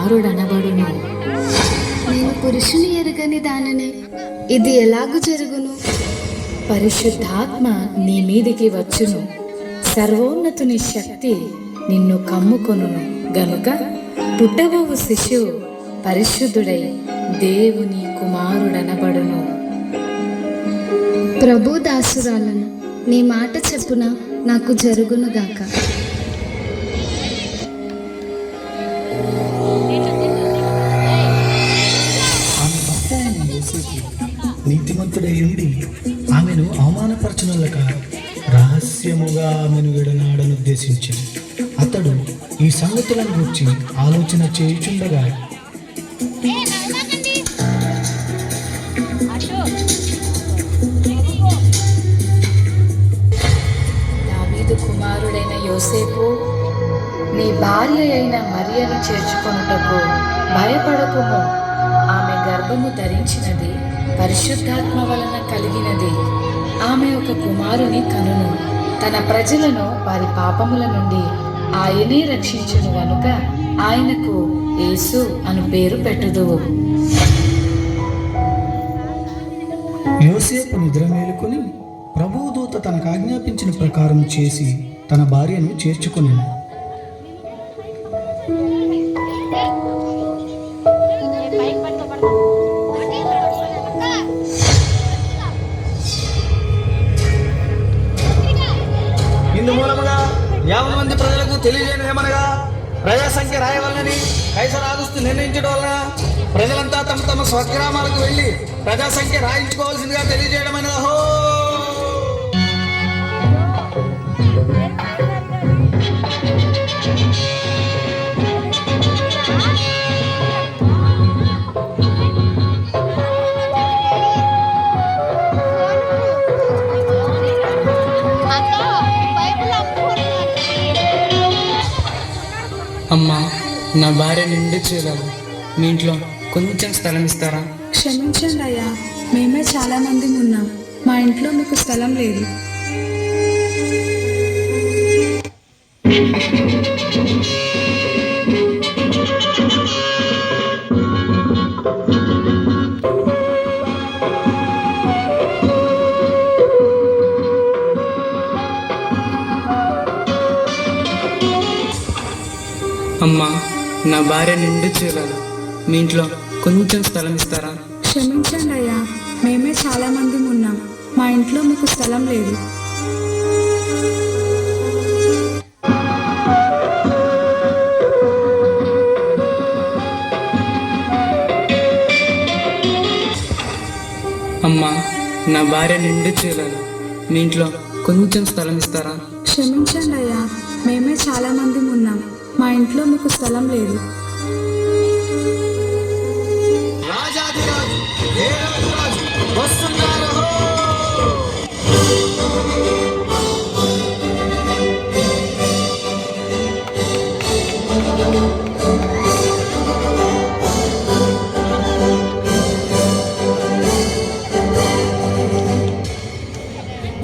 కుమారుడనబడును. నేను పురుషుని ఎరుగని దానిని, ఇది ఎలాగూ జరుగును? పరిశుద్ధాత్మ నీ మీదికి వచ్చును, సర్వోన్నతుని శక్తి నిన్ను కమ్ముకొనును గనుక పుట్టబోవు శిశువు పరిశుద్ధుడై దేవుని కుమారుడనబడును. ప్రభు దాసురాలను, నీ మాట చెప్పున నాకు జరుగునుగాక. ఆమె భర్త అయిన యోసేపు నీతిమంతుడై ఉండి ఆమెను అవమానపరచనులక రహస్యముగా ఆమెను విడనాడనుద్దేశించాడు. అతడు ఈ సంగతులను గురించి ఆలోచన చేయుచుండగా దావీదు కుమారుడైన యోసేపు, నీ భార్య అయిన మరియను చేర్చుకొనుటకు భయపడకుము. ఆమె గర్భము ధరించినది పరిశుద్ధాత్మ వలన కలిగినది. ఆమె ఒక కుమారుని కనును. తన ప్రజలను వారి పాపముల నుండి ఆయనే రక్షించును గనుక ఆయనకు యేసు అను పేరు పెట్టుదువు. యోసేపు నిద్ర మేలుకొని ప్రభువు దూత తనకు ఆజ్ఞాపించిన ప్రకారం చేసి తన భార్యను చేర్చుకొనెను. ఇందు మూలముగా 50 మంది ప్రజలకు తెలియజేయమనగా ప్రజా సంఖ్య రాయవలనని కైసర్ ఆగస్టు నిర్ణయించడం వలన ప్రజలంతా తమ తమ స్వగ్రామాలకు వెళ్ళి ప్రజా సంఖ్య రాయించుకోవాల్సిందిగా తెలియజేయడం హో. అమ్మా, నా భార్య నిండి చేయాలి, మీ ఇంట్లో కొంచెం స్థలం ఇస్తారా? క్షమించండి అయ్యా, మేమే చాలా మంది ఉన్నాం, మా ఇంట్లో మీకు స్థలం లేదు. అమ్మా, నా భార్య నిండి చేయాలి, మీ ఇంట్లో కొంచెం స్థలం ఇస్తారా? క్షమించండి అయ్యా, మేమే చాలా మంది ఉన్నాం, మా ఇంట్లో మీకు స్థలం లేదు. అమ్మా, నా భార్య నిండి చేయాలి, మీ ఇంట్లో కొంచెం స్థలం ఇస్తారా? క్షమించండి అయ్యా, మేమే చాలా మంది ఉన్నాం, మా ఇంట్లో మీకు స్థలం లేదు. రాజాధిరాజు హేరోదు వస్తున్నారు హో.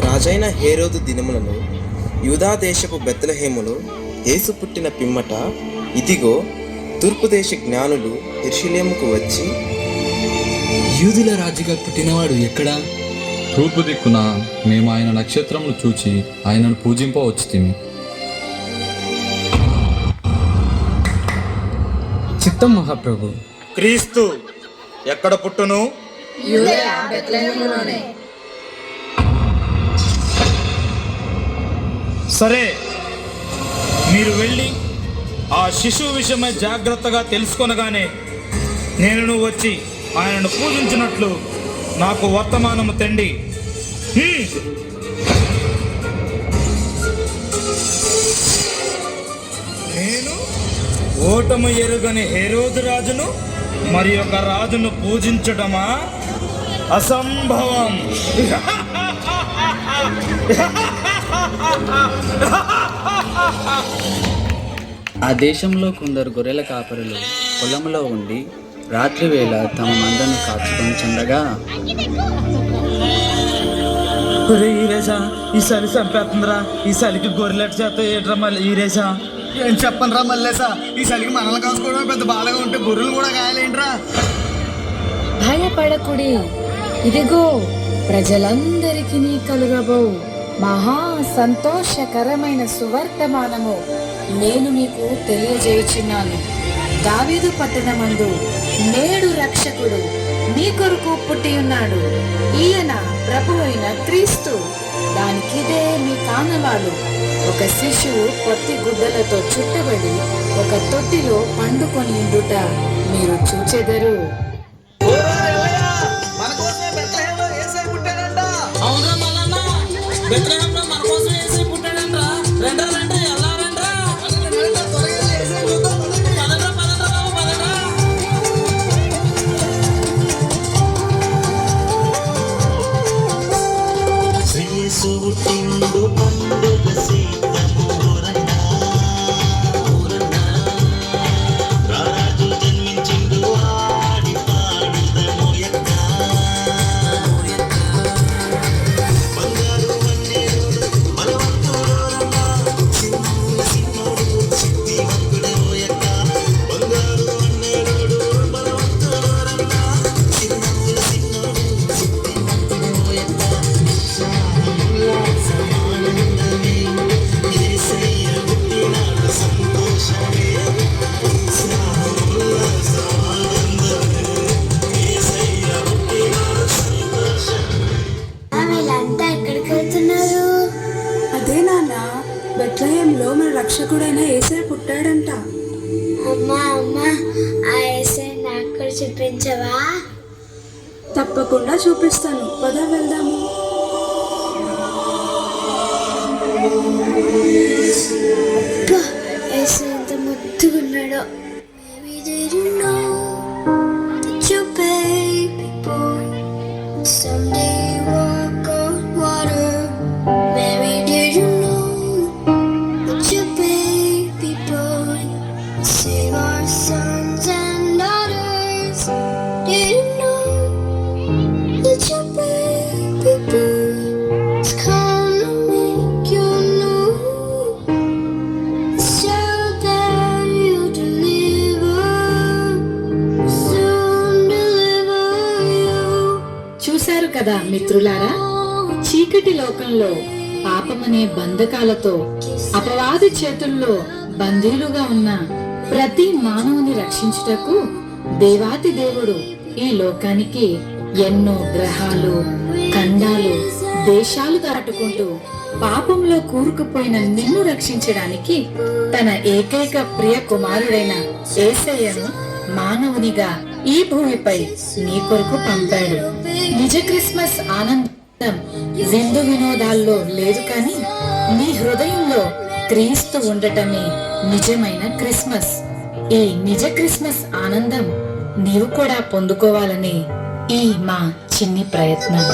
రాజైన హేరోదు దినములను యూదా దేశపు బెత్లెహేములో యేసు పుట్టిన పిమ్మట, ఇదిగో తూర్పు దేశ జ్ఞానులు యెరూషలేముకు వచ్చి, యూదుల రాజుగా పుట్టినవాడు ఎక్కడా? తూర్పు దిక్కున మేము ఆయన నక్షత్రములు చూచి ఆయనను పూజింపవచ్చితిమి. చిత్తం మహాప్రభు. క్రీస్తు ఎక్కడ పుట్టును? సరే, మీరు వెళ్ళి ఆ శిశువు విషయమై జాగ్రత్తగా తెలుసుకొనగానే నేను వచ్చి ఆయనను పూజించినట్లు నాకు వర్తమానము తెండి. నేను ఓటము ఎరుగని హేరోదు రాజును మరి ఒక రాజును పూజించడమా? అసంభవం. ఆ దేశంలో కొందరు గొర్రెల కాపరులు పొలంలో ఉండి రాత్రి వేళ తమ మందను కాచుకొని చెందగా, ఈరేసా ఈ చలి చంపేస్తుందిరా, ఈ చలికి గొర్రెలెట్ చేత ఏట్రా మళ్ళీ ఈరేసా ఏం చెప్పను రా మల్లేసా, ఈ చలికి మనల్ని కాసుకోవడం పెద్ద బాధగా ఉంటే గొర్రెలు కూడా గాయాలేంట్రా. భయపడకుడి, ఇదిగో ప్రజలందరికీ కలుగబో మహా సంతోషకరమైన సువర్తమానము నేను మీకు తెలియజేయుచున్నాను. దావీదు పట్టణమందు నేడు రక్షకుడు మీ కొరకు పుట్టి ఉన్నాడు. ఈయన ప్రభువైన క్రీస్తు. దానికిదే మీ కానవాలు. ఒక శిశువు పొత్తి గుడ్డలతో చుట్టబడి ఒక తొట్టిలో పండుకొని ఉండుట మీరు చూచెదరు. మన కోసమే బెత్లెహేంలో యేసయ్య పుట్టాడంట. అవునా మల్లన్న, బెత్లెహేంలో మన కోసం యేసు పుట్టాడంట. రెండ్రా ఎల్లారండ్రా. త్వరగా యేసయ్య చూద్దాం. పదండ్రా బాబు, పదండ్రా. అదే నాన్న, బెత్లెహేంలో మన రక్షకుడైన యేసయ్య పుట్టాడంట. అమ్మా అమ్మా, ఆ యేసయ్య నాకు కూడా చూపించవా? తప్పకుండా చూపిస్తాను, పద వెళ్దాము. యేసయ్య ఎంత ముద్దుగున్నాడో. చూశారు కదా మిత్రులారా, చీకటి లోకంలో పాపమనే బంధకాలతో అపవాది చేతుల్లో బందీలుగా ఉన్న ప్రతి మానవుని రక్షించుటకు దేవాతి దేవుడు ఈ లోకానికి ఎన్నో గ్రహాలు, ఖండాలు, దేశాలు దాటుకుంటూ పాపంలో కూరుకుపోయిన నిన్ను రక్షించడానికి తన ఏకైక ప్రియ కుమారుడైన యేసయ్యను మానవునిగా ఈ భూమిపై నీ కొరకు పంపాడు. నిజ క్రిస్మస్ ఆనందం విందు వినోదాల్లో లేదు, కానీ నీ హృదయంలో క్రీస్తు ఉండటమే నిజమైన క్రిస్మస్. ఈ నిజ క్రిస్మస్ ఆనందం నీవు కూడా పొందుకోవాలని ఈ మా చిన్ని ప్రయత్నం.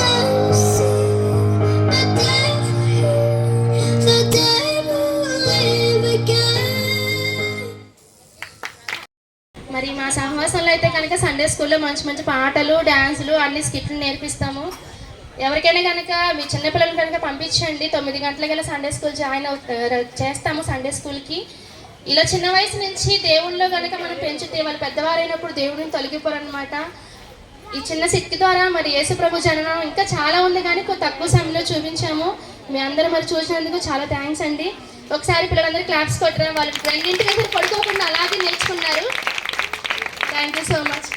మరి మా సహవాసంలో అయితే కనుక సండే స్కూల్లో మంచి మంచి పాటలు, డ్యాన్సులు, అన్ని స్కిట్లు నేర్పిస్తాము. ఎవరికైనా కనుక మీ చిన్నపిల్లలు కనుక పంపించండి. 9 గంటలకల్లా సండే స్కూల్ చేస్తాము. సండే స్కూల్కి ఇలా చిన్న వయసు నుంచి దేవుళ్ళలో కనుక మనం పెంచితే వాళ్ళు పెద్దవారైనప్పుడు దేవుడిని తొలగిపోరనమాట. ఈ చిన్న సిక్కి ద్వారా మరి యేసు ప్రభు జననం ఇంకా చాలా ఉంది, కానీ తక్కువ సమయంలో చూపించాము. మీ అందరూ మరి చూసినందుకు చాలా థ్యాంక్స్ అండి. ఒకసారి పిల్లలందరూ క్లాప్స్ కొట్టడం, వాళ్ళు రెండింటికి పడుకోకుండా అలాగే నేర్చుకున్నారు. Thank you so much.